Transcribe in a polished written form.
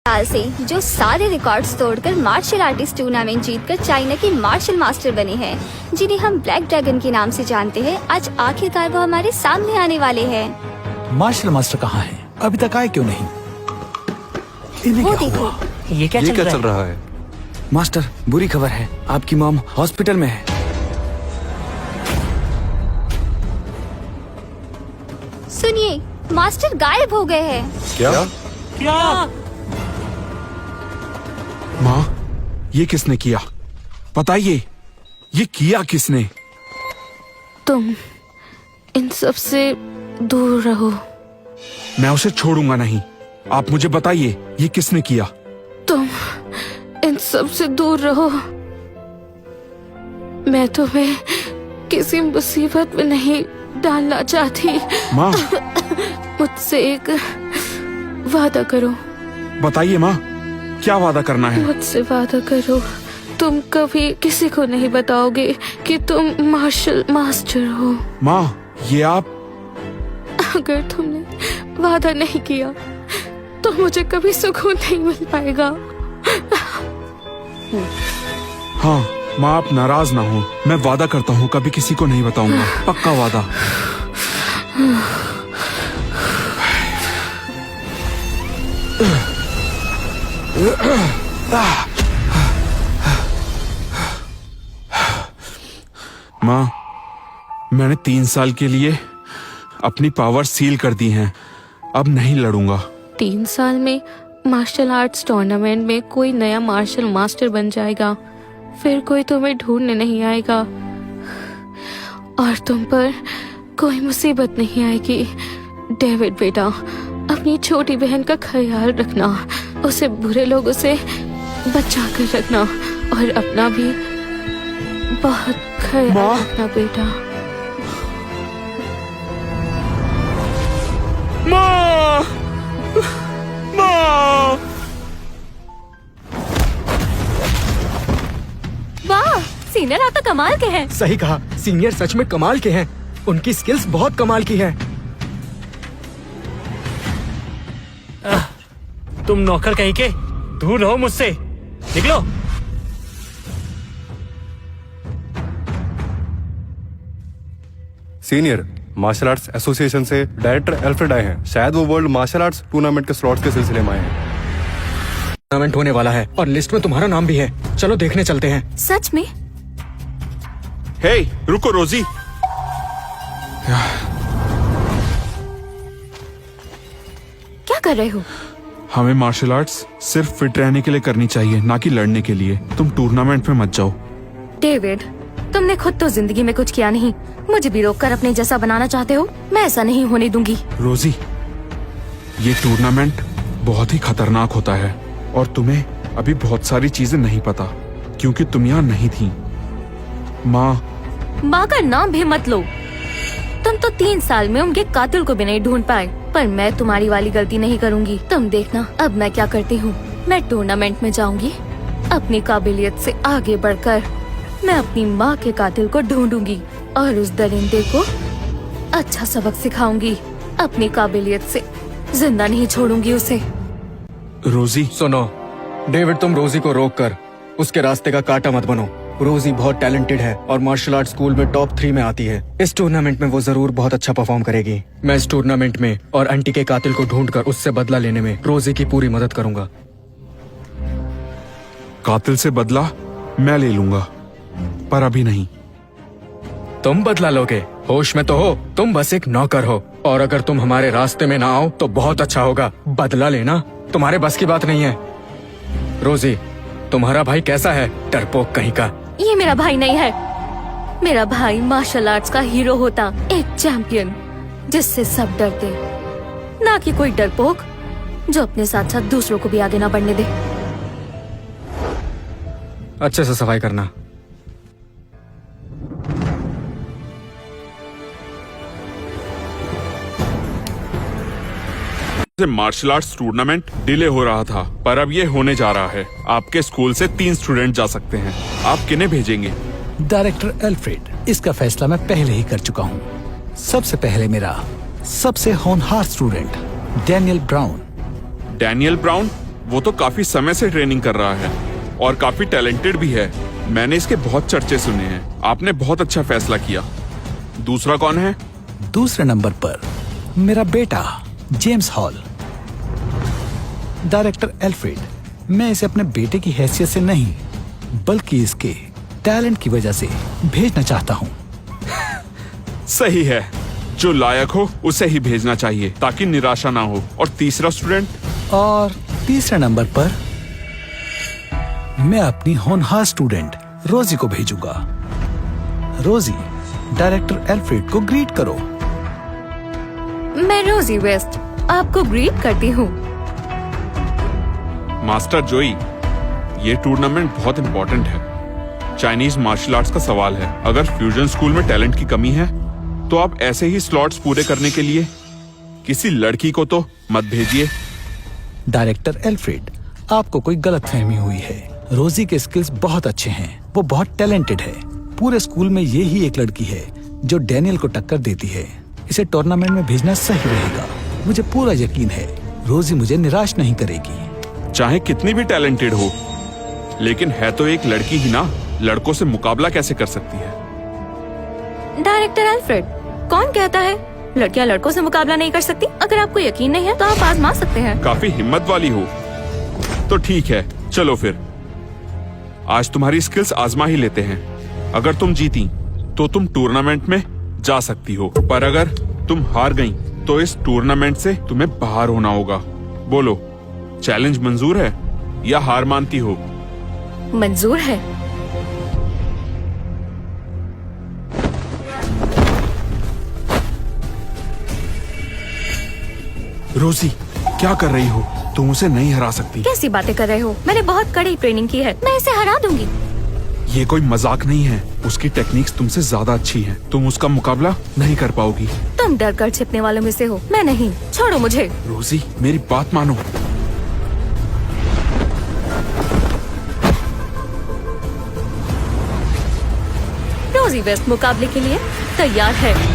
साल से जो सारे रिकॉर्ड्स तोड़कर मार्शल आर्टिस्ट टूर्नामेंट जीतकर चाइना के मार्शल मास्टर बने हैं, जिन्हें हम ब्लैक ड्रैगन के नाम से जानते हैं, आज आखिरकार वो हमारे सामने आने वाले हैं। मार्शल मास्टर कहाँ हैं? अभी तक आए क्यों नहीं? इन्हें वो क्या देखो, हुआ? ये क्या चल रहा है? मास्टर, बुरी खबर है, आपकी मॉम हॉस्पिटल में है। सुनिए, मास्टर गायब हो गए हैं। क्या? माँ, ये किसने किया? बताइए, ये किया किसने? तुम इन सब से दूर रहो। मैं उसे छोड़ूंगा नहीं। आप मुझे बताइए, ये किसने किया? तुम इन सब से दूर रहो। मैं तुम्हें किसी मुसीबत में नहीं डालना चाहती। माँ, मुझसे एक वादा करो। बताइए माँ, क्या वादा करना है? मुझसे वादा करो, तुम कभी किसी को नहीं बताओगे कि तुम मार्शल मास्टर हो। माँ, ये आप... अगर तुमने वादा नहीं किया तो मुझे कभी सुकून नहीं मिल पाएगा। हाँ माँ, आप नाराज ना हो। मैं वादा करता हूँ कभी किसी को नहीं बताऊंगा, पक्का वादा। माँ, मैंने 3 साल के लिए अपनी पावर सील कर दी हैं। अब नहीं लड़ूंगा। 3 साल में मार्शल आर्ट्स टूर्नामेंट में कोई नया मार्शल मास्टर बन जाएगा, फिर कोई तुम्हें ढूंढने नहीं आएगा और तुम पर कोई मुसीबत नहीं आएगी। डेविड बेटा, अपनी छोटी बहन का ख्याल रखना, उसे बुरे लोगों से बचा कर रखना और अपना भी बहुत ख्याल रखना बेटा। माँ! माँ! वाह, सीनियर आप तो कमाल के हैं। सही कहा, सीनियर सच में कमाल के हैं। उनकी स्किल्स बहुत कमाल की हैं। तुम नौकर कहीं के, दूर रहो मुझसे, निकलो। सीनियर, मार्शल आर्ट्स एसोसिएशन से डायरेक्टर एल्फ्रेड आए हैं। शायद वो वर्ल्ड मार्शल आर्ट्स टूर्नामेंट के स्लॉट्स के सिलसिले में आए हैं। टूर्नामेंट होने वाला है और लिस्ट में तुम्हारा नाम भी है। चलो देखने चलते हैं। सच में? हे, रुको रोजी। क्या कर रहे हो? हमें मार्शल आर्ट्स सिर्फ फिट रहने के लिए करनी चाहिए, ना कि लड़ने के लिए। तुम टूर्नामेंट में मत जाओ। डेविड, तुमने खुद तो जिंदगी में कुछ किया नहीं, मुझे भी रोककर अपने जैसा बनाना चाहते हो। मैं ऐसा नहीं होने दूंगी। रोजी, ये टूर्नामेंट बहुत ही खतरनाक होता है और तुम्हें अभी बहुत सारी चीजें नहीं पता क्योंकि तुम यहाँ नहीं थी। माँ का नाम भी मत लो। तुम तो 3 साल में उनके कातिल को भी नहीं ढूंढ पाए, पर मैं तुम्हारी वाली गलती नहीं करूंगी। तुम देखना अब मैं क्या करती हूँ। मैं टूर्नामेंट में जाऊंगी, अपनी काबिलियत से आगे बढ़कर मैं अपनी माँ के कातिल को ढूंढूंगी और उस दरिंदे को अच्छा सबक सिखाऊंगी। अपनी काबिलियत से जिंदा नहीं छोड़ूंगी उसे। रोजी, सुनो, डेविड, तुम रोजी को रोक कर उसके रास्ते का कांटा मत बनो। रोजी बहुत टैलेंटेड है और मार्शल आर्ट स्कूल में टॉप 3 में आती है। इस टूर्नामेंट में वो जरूर बहुत अच्छा परफॉर्म करेगी। मैं इस टूर्नामेंट में और आंटी के कातिल को ढूंढकर उससे बदला लेने में रोजी की पूरी मदद करूंगा। कातिल से बदला मैं ले लूंगा, पर अभी नहीं। तुम बदला लोगे? होश में तो हो? तुम बस एक नौकर हो और अगर तुम हमारे रास्ते में ना आओ तो बहुत अच्छा होगा। बदला लेना तुम्हारे बस की बात नहीं है। रोजी, तुम्हारा भाई कैसा है? डरपोक कहीं का। ये मेरा भाई नहीं है। मेरा भाई मार्शल आर्ट्स का हीरो होता, एक चैंपियन जिससे सब डरते, ना कि कोई डरपोक जो अपने साथ साथ दूसरों को भी आगे ना बढ़ने दे। अच्छे से सफाई करना। मार्शल आर्ट्स टूर्नामेंट डिले हो रहा था, पर अब ये होने जा रहा है। आपके स्कूल से 3 स्टूडेंट जा सकते हैं। आप किन्हें भेजेंगे? डायरेक्टर एल्फ्रेड, इसका फैसला मैं पहले ही कर चुका हूँ। सबसे पहले मेरा सबसे होनहार student Daniel brown. Daniel brown? वो तो काफी समय से ट्रेनिंग कर रहा है और काफी टैलेंटेड भी है। मैंने इसके बहुत चर्चे सुने हैं। आपने बहुत अच्छा फैसला किया। दूसरा कौन है? दूसरे नंबर पर मेरा बेटा जेम्स हॉल। डायरेक्टर एल्फ्रेड, मैं इसे अपने बेटे की हैसियत से नहीं बल्कि इसके टैलेंट की वजह से भेजना चाहता हूँ। सही है, जो लायक हो उसे ही भेजना चाहिए ताकि निराशा ना हो। और तीसरा स्टूडेंट? और तीसरे नंबर पर मैं अपनी होनहार स्टूडेंट रोजी को भेजूंगा। रोजी, डायरेक्टर एल्फ्रेड को ग्रीट करो। मैं रोजी वेस्ट आपको ग्रीट करती हूँ। मास्टर जोई, ये टूर्नामेंट बहुत इंपॉर्टेंट है। चाइनीज मार्शल आर्ट्स का सवाल है। अगर फ्यूजन स्कूल में टैलेंट की कमी है तो आप ऐसे ही स्लॉट्स पूरे करने के लिए किसी लड़की को तो मत भेजिए। डायरेक्टर एल्फ्रेड, आपको कोई गलतफहमी हुई है। रोजी के स्किल्स बहुत अच्छे हैं, वो बहुत टैलेंटेड है। पूरे स्कूल में ये ही एक लड़की है जो डैनियल को टक्कर देती है। इसे टूर्नामेंट में भेजना सही रहेगा। मुझे पूरा यकीन है रोजी मुझे निराश नहीं करेगी। चाहे कितनी भी टैलेंटेड हो, लेकिन है तो एक लड़की ही ना। लड़कों से मुकाबला कैसे कर सकती है? डायरेक्टर एल्फ्रेड, कौन कहता है लड़कियां लड़कों से मुकाबला नहीं कर सकती? अगर आपको यकीन नहीं है तो आप आजमा सकते हैं। काफी हिम्मत वाली हो। तो ठीक है, चलो फिर आज तुम्हारी स्किल्स आजमा ही लेते हैं। अगर तुम जीती तो तुम टूर्नामेंट में जा सकती हो, पर अगर तुम हार गई तो इस टूर्नामेंट से तुम्हें बाहर होना होगा। बोलो, चैलेंज मंजूर है या हार मानती हो? मंजूर है। रोजी, क्या कर रही हो? तुम उसे नहीं हरा सकती। कैसी बातें कर रहे हो? मैंने बहुत कड़ी ट्रेनिंग की है, मैं इसे हरा दूंगी। ये कोई मजाक नहीं है। उसकी टेक्निक्स तुमसे ज्यादा अच्छी हैं। तुम उसका मुकाबला नहीं कर पाओगी। तुम डर कर छिपने वालों में से हो, मैं नहीं। छोड़ो मुझे। रोजी, मेरी बात मानो। रोजी वेस्ट मुकाबले के लिए तैयार है।